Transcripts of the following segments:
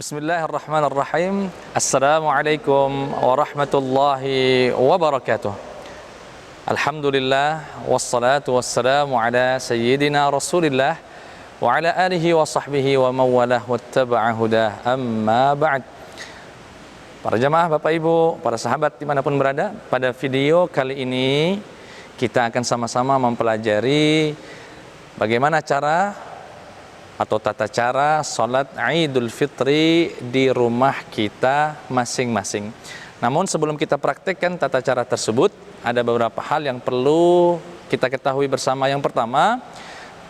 Bismillahirrahmanirrahim. Assalamualaikum warahmatullahi wabarakatuh. Alhamdulillah wassalatu wassalamu ala sayyidina Rasulillah wa ala alihi wa sahbihi wa mawalah wattaba'a hudah. Amma ba'd. Para jamaah, Bapak Ibu, para sahabat dimanapun berada, pada video kali ini kita akan sama-sama mempelajari bagaimana cara atau tata cara sholat Idul Fitri di rumah kita masing-masing. Namun sebelum kita praktekkan tata cara tersebut, ada beberapa hal yang perlu kita ketahui bersama. Yang pertama,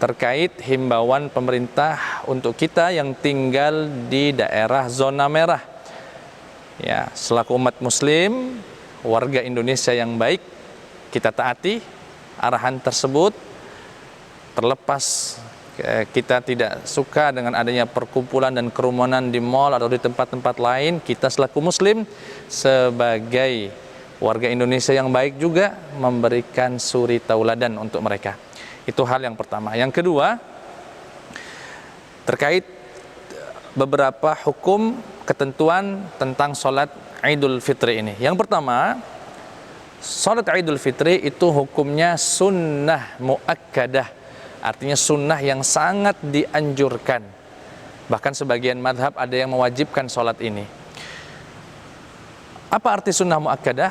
terkait himbauan pemerintah untuk kita yang tinggal di daerah zona merah. Ya, selaku umat muslim, warga Indonesia yang baik, kita taati arahan tersebut. Terlepas kita tidak suka dengan adanya perkumpulan dan kerumunan di mal atau di tempat-tempat lain, kita selaku muslim sebagai warga Indonesia yang baik juga memberikan suri tauladan untuk mereka. Itu hal yang pertama. Yang kedua, terkait beberapa hukum ketentuan tentang sholat Idul Fitri ini. Yang pertama, sholat Idul Fitri itu hukumnya sunnah muakkadah. Artinya sunnah yang sangat dianjurkan. Bahkan sebagian madhab ada yang mewajibkan sholat ini. Apa arti sunnah muakkadah?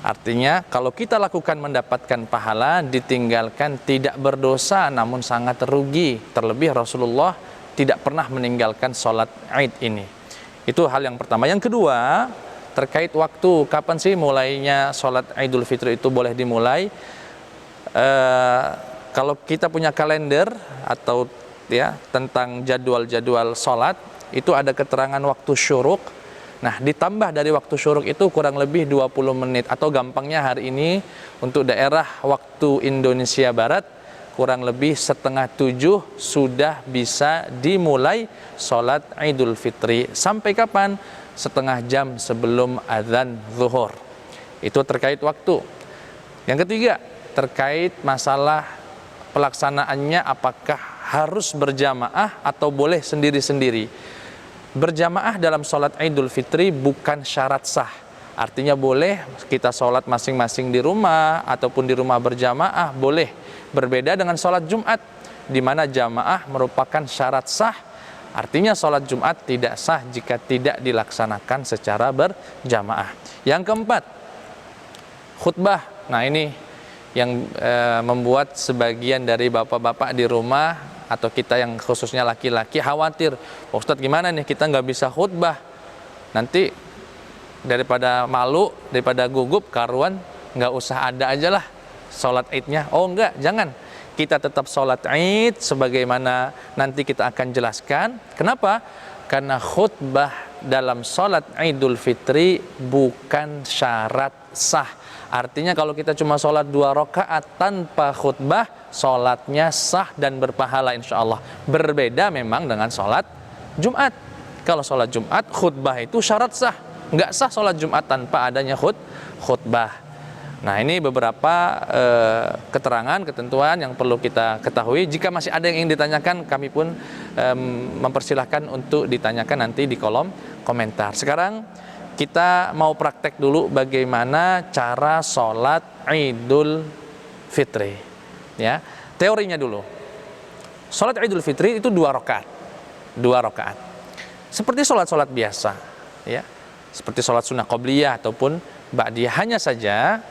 Artinya kalau kita lakukan mendapatkan pahala, ditinggalkan tidak berdosa namun sangat rugi. Terlebih Rasulullah tidak pernah meninggalkan sholat Id ini. Itu hal yang pertama. Yang kedua, terkait waktu, kapan sih mulainya sholat Idul Fitri itu boleh dimulai? Kalau kita punya kalender atau ya tentang jadwal-jadwal sholat, itu ada keterangan waktu syuruk. Nah, ditambah dari waktu syuruk itu kurang lebih 20 menit. Atau gampangnya hari ini untuk daerah waktu Indonesia Barat, kurang lebih 6:30 sudah bisa dimulai sholat Idul Fitri. Sampai kapan? Setengah jam sebelum azan zuhur. Itu terkait waktu. Yang ketiga, terkait masalah pelaksanaannya, apakah harus berjamaah atau boleh sendiri-sendiri. Berjamaah dalam sholat Idul Fitri bukan syarat sah. Artinya boleh kita sholat masing-masing di rumah ataupun di rumah berjamaah, boleh. Berbeda dengan sholat Jumat, di mana jamaah merupakan syarat sah. Artinya sholat Jumat tidak sah jika tidak dilaksanakan secara berjamaah. Yang keempat, khutbah. Nah, ini yang membuat sebagian dari bapak-bapak di rumah atau kita yang khususnya laki-laki khawatir, Ustadz gimana nih kita nggak bisa khutbah, nanti daripada malu, daripada gugup karuan, nggak usah ada aja lah sholat Idnya. Oh enggak, jangan, kita tetap sholat Id sebagaimana nanti kita akan jelaskan. Kenapa? Karena khutbah dalam sholat Idul Fitri bukan syarat sah. Artinya kalau kita cuma sholat 2 rakaat tanpa khutbah, sholatnya sah dan berpahala insya Allah. Berbeda memang dengan sholat Jumat. Kalau sholat Jumat, khutbah itu syarat sah. Nggak sah sholat Jumat tanpa adanya khutbah. Nah, ini beberapa keterangan, ketentuan yang perlu kita ketahui. Jika masih ada yang ingin ditanyakan, kami pun mempersilahkan untuk ditanyakan nanti di kolom komentar. Sekarang kita mau praktek dulu bagaimana cara sholat Idul Fitri. Ya, teorinya dulu. Sholat Idul Fitri itu 2 rakaat. 2 rakaat. Seperti sholat-sholat biasa. Ya, seperti sholat sunnah qobliyah ataupun ba'diyah. Hanya saja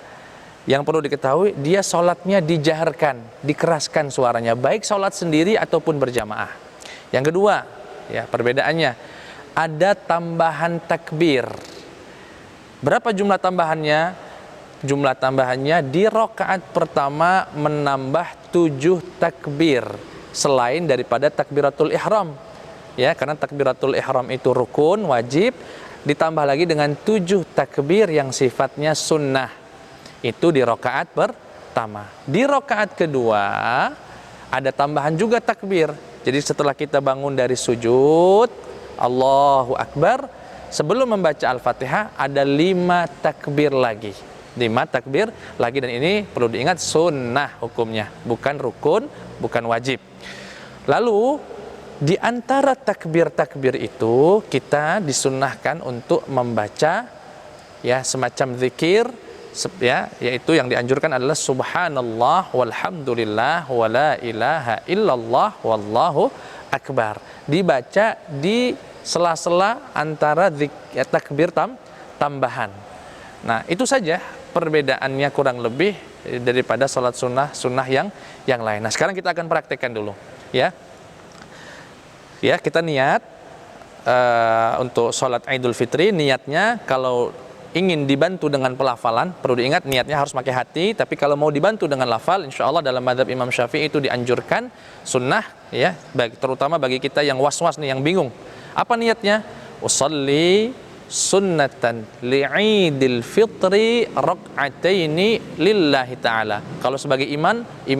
yang perlu diketahui, dia sholatnya dijaharkan, dikeraskan suaranya, baik sholat sendiri ataupun berjamaah. Yang kedua, ya perbedaannya, ada tambahan takbir. Berapa jumlah tambahannya? Jumlah tambahannya di rakaat pertama menambah 7 takbir selain daripada takbiratul ihram. Ya, karena takbiratul ihram itu rukun, wajib, ditambah lagi dengan 7 takbir yang sifatnya sunnah. Itu di rakaat pertama. Di rakaat kedua ada tambahan juga takbir. Jadi setelah kita bangun dari sujud, Allahu Akbar, sebelum membaca Al-Fatihah ada 5 takbir lagi. 5 takbir lagi, dan ini perlu diingat sunnah hukumnya, bukan rukun, bukan wajib. Lalu Di antara takbir-takbir itu kita disunnahkan untuk membaca ya semacam zikir ya, yaitu yang dianjurkan adalah subhanallah walhamdulillah wala ilaha illallah wallahu akbar. Dibaca di sela-sela antara takbir tambahan. Nah, itu saja perbedaannya kurang lebih daripada salat sunnah yang lain. Nah, sekarang kita akan praktekkan dulu ya. Ya, kita niat untuk sholat Idul Fitri, niatnya kalau ingin dibantu dengan pelafalan, perlu diingat niatnya harus pakai hati, tapi kalau mau dibantu dengan lafal, insya Allah dalam mazhab Imam Syafi'i itu dianjurkan sunnah, ya, terutama bagi kita yang was-was nih, yang bingung. Apa niatnya? Usalli sunnatan li'idil fitri rak'ataini lillahi ta'ala. Kalau sebagai imaman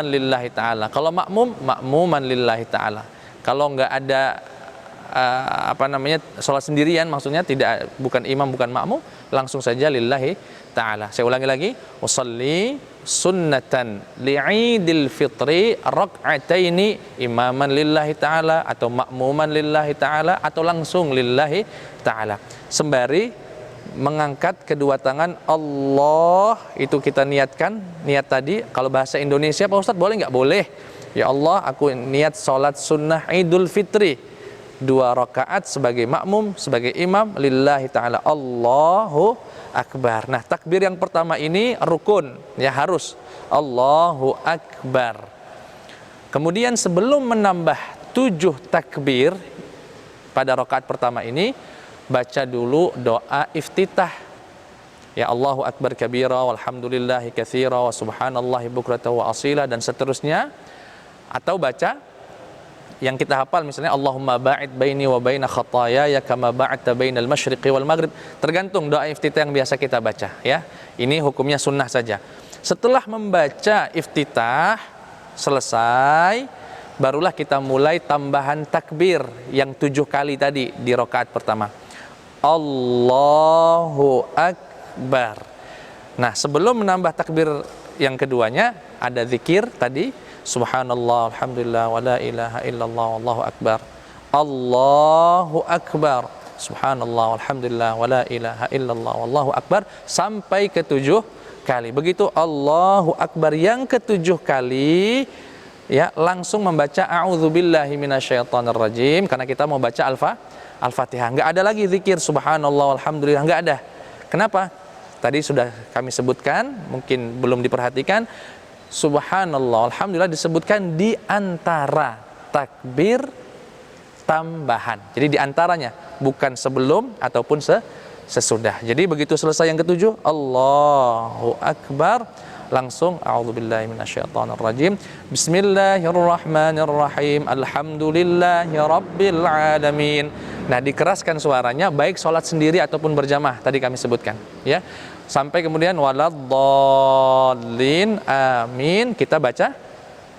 lillahi ta'ala. Kalau makmuman lillahi ta'ala. Kalau nggak ada sholat sendirian, maksudnya bukan imam bukan makmum, langsung saja lillahi ta'ala. Saya ulangi lagi, usalli sunnatan li'idil fitri rak'ataini imaman lillahi ta'ala atau makmuman lillahi ta'ala atau langsung lillahi ta'ala. Sembari mengangkat kedua tangan Allah, itu kita niatkan, niat tadi. Kalau bahasa Indonesia Pak Ustadz boleh nggak? Boleh. Ya Allah, aku niat sholat sunnah Idul Fitri 2 rakaat sebagai makmum, sebagai imam lillahi ta'ala, Allahu Akbar. Nah, takbir yang pertama ini rukun, ya, harus Allahu Akbar. Kemudian sebelum menambah 7 takbir pada rakaat pertama ini, baca dulu doa iftitah. Ya, Allahu Akbar kabira walhamdulillahi katsira wa subhanallahi bukratan wa asila, dan seterusnya. Atau baca yang kita hafal, misalnya Allahumma ba'id baini wa baina khataayaya kama ba'adta bainal masyriqi wal maghrib. Tergantung doa iftitah yang biasa kita baca, ya. Ini hukumnya sunnah saja. Setelah membaca iftitah selesai, barulah kita mulai tambahan takbir yang 7 kali tadi di rakaat pertama. Allahu Akbar. Nah, sebelum menambah takbir yang keduanya, ada zikir tadi, subhanallah, alhamdulillah, wa la ilaha illallah, wallahu akbar. Allahu akbar. Subhanallah, alhamdulillah, wa la ilaha illallah, wallahu akbar. Sampai ke 7 kali. Begitu Allahu akbar yang ke-7 kali, ya, langsung membaca a'udzubillahi minasyaitonirrajim, karena kita mau baca Al-Fatihah. Enggak ada lagi zikir subhanallah, alhamdulillah, enggak ada. Kenapa? Tadi sudah kami sebutkan, mungkin belum diperhatikan. Subhanallah, alhamdulillah disebutkan di antara takbir tambahan. Jadi di antaranya, bukan sebelum ataupun sesudah. Jadi begitu selesai yang ke-7, Allahu Akbar, langsung a'udzubillahi minasyaitonirrajim. Bismillahirrahmanirrahim. Alhamdulillahi rabbil alamin. Nah, dikeraskan suaranya baik sholat sendiri ataupun berjamaah, tadi kami sebutkan, ya. Sampai kemudian waladdallin amin, kita baca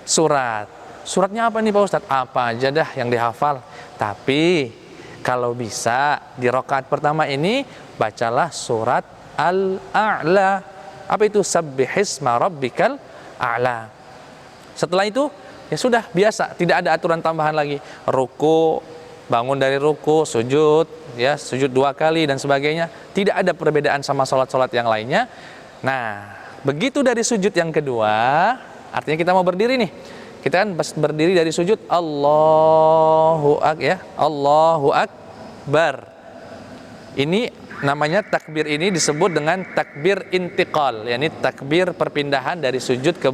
surat. Suratnya apa nih Pak Ustadz? Apa aja dah yang dihafal. Tapi kalau bisa di rakaat pertama ini bacalah surat Al-A'la. Apa itu? Sabbihisma rabbikal a'la. Setelah itu ya sudah biasa, tidak ada aturan tambahan lagi. Ruku, bangun dari ruku, sujud, ya, sujud 2 kali dan sebagainya. Tidak ada perbedaan sama sholat-sholat yang lainnya. Nah, begitu dari sujud yang kedua, artinya kita mau berdiri nih. Kita kan berdiri dari sujud, Allahu Akbar. Ini namanya takbir, ini disebut dengan takbir intiqal, yakni takbir perpindahan dari sujud ke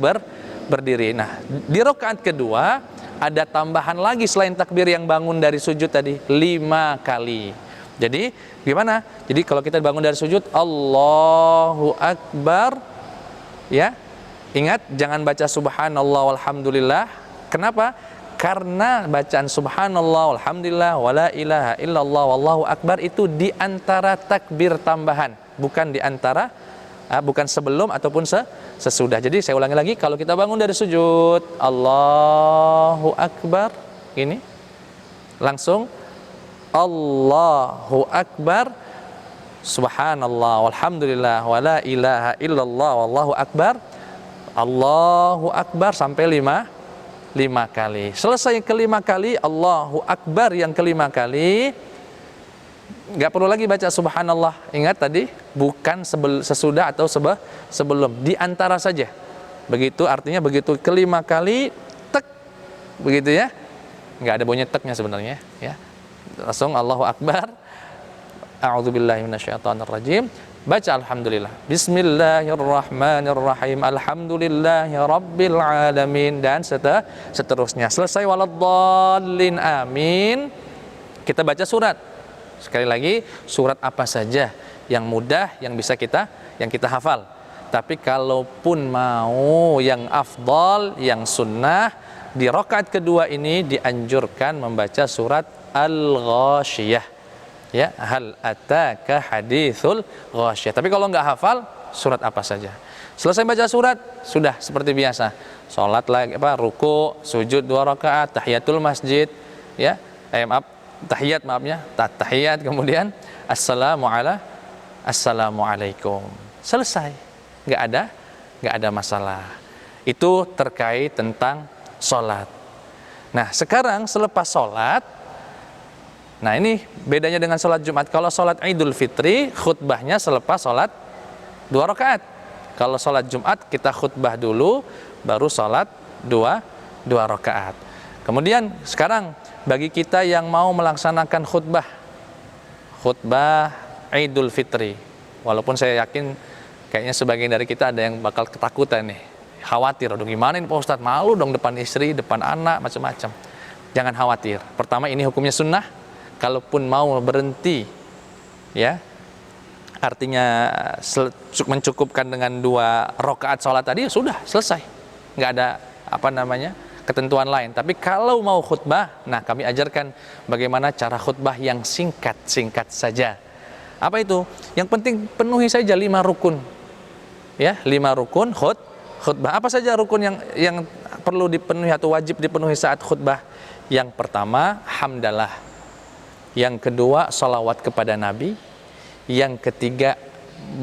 berdiri. Nah, di rakaat kedua ada tambahan lagi selain takbir yang bangun dari sujud tadi, 5 kali. Jadi gimana? Jadi kalau kita bangun dari sujud, Allahu Akbar, ya, ingat jangan baca subhanallah walhamdulillah. Kenapa? Karena bacaan subhanallah walhamdulillah wala ilaha illallah wallahu akbar itu di antara takbir tambahan, bukan di antara bukan sebelum ataupun sesudah. Jadi saya ulangi lagi, kalau kita bangun dari sujud, Allahu Akbar, ini langsung Allahu Akbar, subhanallah walhamdulillah wala ilaha illallah wallahu akbar, Allahu Akbar sampai 5 5 kali. Selesai kelima kali, Allahu Akbar yang kelima kali, nggak perlu lagi baca subhanallah. Ingat tadi, bukan sesudah atau sebelum, di antara saja. Begitu artinya begitu kelima kali, tek, begitu ya. Nggak ada bunyi teknya sebenarnya, ya. Langsung Allahu Akbar. A'udzubillahi minasyaitonirrajim. Baca alhamdulillah. Bismillahirrahmanirrahim. Alhamdulillahi rabbil alamin, dan seterusnya. Selesai waladdallin, amin. Kita baca surat. Sekali lagi, surat apa saja yang mudah, yang bisa kita hafal. Tapi kalaupun mau yang afdal, yang sunnah, di rakaat kedua ini dianjurkan membaca surat Al-Ghasyiyah. Ya, hal ataka hadithul ghasyiyah. Tapi kalau nggak hafal, surat apa saja. Selesai baca surat, sudah seperti biasa. Salat lagi, ruku, sujud 2 rakaat, tahiyatul masjid, ya. Tahiyat, kemudian assalamualaikum. Selesai. Nggak ada masalah. Itu terkait tentang salat. Nah, sekarang selepas salat, nah ini bedanya dengan sholat Jumat. Kalau sholat Idul Fitri, khutbahnya selepas sholat 2 rakaat. Kalau sholat Jumat, kita khutbah dulu, baru sholat 2 rakaat. Kemudian sekarang, bagi kita yang mau melaksanakan khutbah Idul Fitri, walaupun saya yakin kayaknya sebagian dari kita ada yang bakal ketakutan nih, khawatir, aduh gimana ini Pak Ustadz, malu dong depan istri, depan anak, macam-macam. Jangan khawatir. Pertama, ini hukumnya sunnah. Kalaupun mau berhenti, ya, artinya mencukupkan dengan 2 rakaat sholat tadi, sudah selesai, nggak ada ketentuan lain. Tapi kalau mau khutbah, nah kami ajarkan bagaimana cara khutbah yang singkat saja. Apa itu? Yang penting penuhi saja 5 rukun, ya, 5 rukun khutbah. Apa saja rukun yang perlu dipenuhi atau wajib dipenuhi saat khutbah? Yang pertama, hamdalah. Yang kedua, salawat kepada Nabi. Yang ketiga,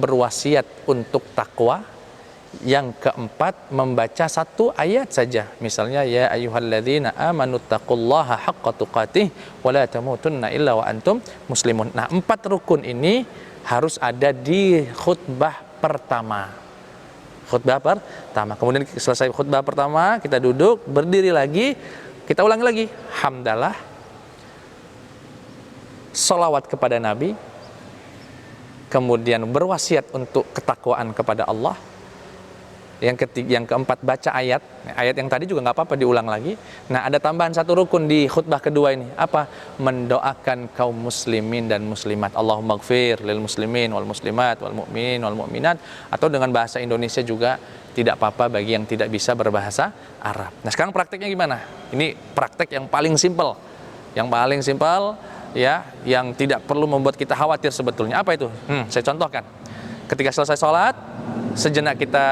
berwasiat untuk takwa. Yang keempat, membaca 1 ayat saja. Misalnya, ya ayyuhalladzina amanu taqullaha haqqa tuqatih wa la tamutunna illa wa antum muslimun. Nah, 4 rukun ini harus ada di khutbah pertama. Kemudian selesai khutbah pertama, kita duduk, berdiri lagi, kita ulangi lagi. Hamdalah, salawat kepada Nabi, kemudian berwasiat untuk ketakwaan kepada Allah. Yang keempat, baca ayat yang tadi juga nggak apa-apa diulang lagi. Nah, ada tambahan 1 rukun di khutbah kedua ini. Apa? Mendoakan kaum muslimin dan muslimat. Allahumma gfir lil muslimin wal muslimat wal mu'minin wal mu'minat. Atau dengan bahasa Indonesia juga tidak apa-apa bagi yang tidak bisa berbahasa Arab. Nah, sekarang prakteknya gimana? Ini praktek yang paling simpel. Ya, yang tidak perlu membuat kita khawatir sebetulnya. Apa itu? Saya contohkan. Ketika selesai sholat, sejenak kita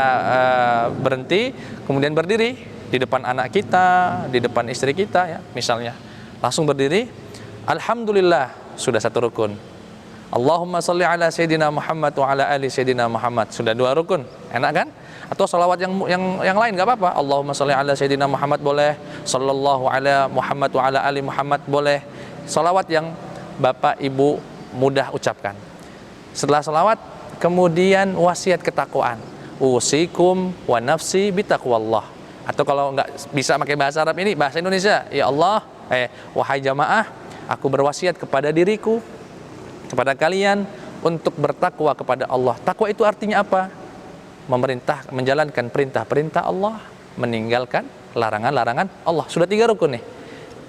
berhenti, kemudian berdiri di depan anak kita, di depan istri kita, ya, misalnya. Langsung berdiri. Alhamdulillah, sudah 1 rukun. Allahumma sholli ala sayyidina Muhammad wa ala ali sayyidina Muhammad, sudah 2 rukun. Enak kan? Atau salawat yang lain nggak apa-apa. Allahumma sholli ala sayyidina Muhammad boleh, sallallahu ala Muhammad wa ala ali Muhammad boleh. Salawat yang Bapak Ibu mudah ucapkan. Setelah salawat, kemudian wasiat ketakwaan. Usikum wa nafsi bitaqwallah. Atau kalau nggak bisa pakai bahasa Arab ini, bahasa Indonesia. Ya Allah, wahai jamaah, aku berwasiat kepada diriku, kepada kalian untuk bertakwa kepada Allah. Takwa itu artinya apa? Menjalankan perintah-perintah Allah, meninggalkan larangan-larangan Allah. Sudah 3 rukun nih.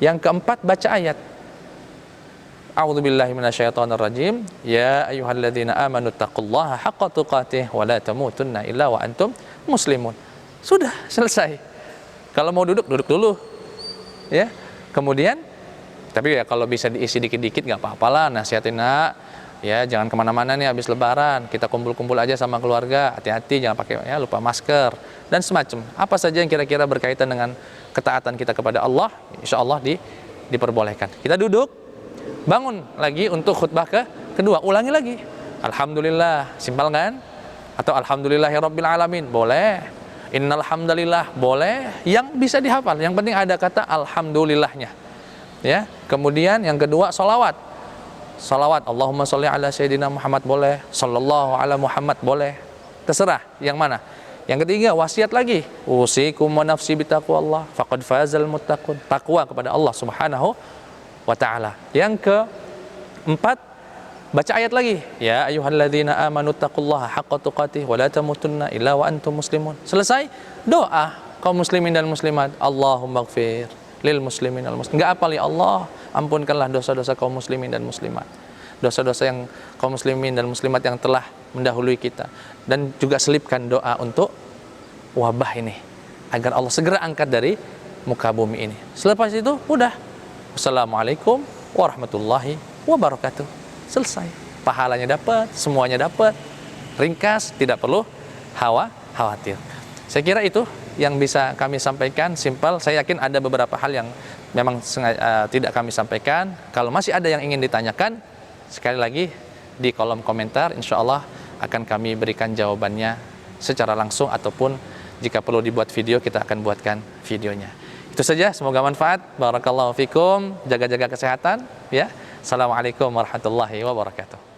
Yang keempat, baca ayat. A'udzubillahi minasyaitonirrajim. Ya ayyuhalladzina amanu taqullaha haqqa tuqatih wa la tamutunna illa wa antum muslimun. Sudah selesai. Kalau mau duduk dulu. Ya. Kemudian, tapi ya kalau bisa diisi dikit-dikit nggak apa-apalah, nasihatin nak. Ya, jangan kemana-mana nih habis lebaran. Kita kumpul-kumpul aja sama keluarga. Hati-hati, jangan pakai lupa masker dan semacam. Apa saja yang kira-kira berkaitan dengan ketaatan kita kepada Allah, insya Allah diperbolehkan. Kita duduk. Bangun lagi untuk khutbah kedua, ulangi lagi. Alhamdulillah, simpel kan? Atau alhamdulillahirabbil alamin, boleh. Innal hamdalillah boleh, yang bisa dihafal. Yang penting ada kata alhamdulillahnya. Ya. Kemudian yang kedua sholawat. Sholawat Allahumma sholli ala sayyidina Muhammad boleh, sallallahu ala Muhammad boleh. Terserah yang mana. Yang ketiga wasiat lagi. Usikum wa nafsi bitaqwallah faqad fazal muttaqun. Takwa kepada Allah Subhanahu wa taala. Yang keempat baca ayat lagi. Ya ayyuhalladzina amanu taqullaha haqqa tuqatih wa la tamutunna illa wa antum muslimun. Selesai doa kaum muslimin dan muslimat. Allahumma ighfir lil muslimin wal muslimat. Enggak apal ya Allah, ampunkanlah dosa-dosa kaum muslimin dan muslimat. Dosa-dosa yang kaum muslimin dan muslimat yang telah mendahului kita, dan juga selipkan doa untuk wabah ini agar Allah segera angkat dari muka bumi ini. Selepas itu udah, assalamualaikum warahmatullahi wabarakatuh, selesai. Pahalanya dapat, semuanya dapat, ringkas, tidak perlu khawatir. Saya kira itu yang bisa kami sampaikan, simpel. Saya yakin ada beberapa hal yang memang tidak kami sampaikan. Kalau masih ada yang ingin ditanyakan, sekali lagi di kolom komentar, insya Allah akan kami berikan jawabannya secara langsung, ataupun jika perlu dibuat video, kita akan buatkan videonya. Itu saja, semoga manfaat. Barakallahu fikum, jaga-jaga kesehatan ya. Assalamualaikum warahmatullahi wabarakatuh.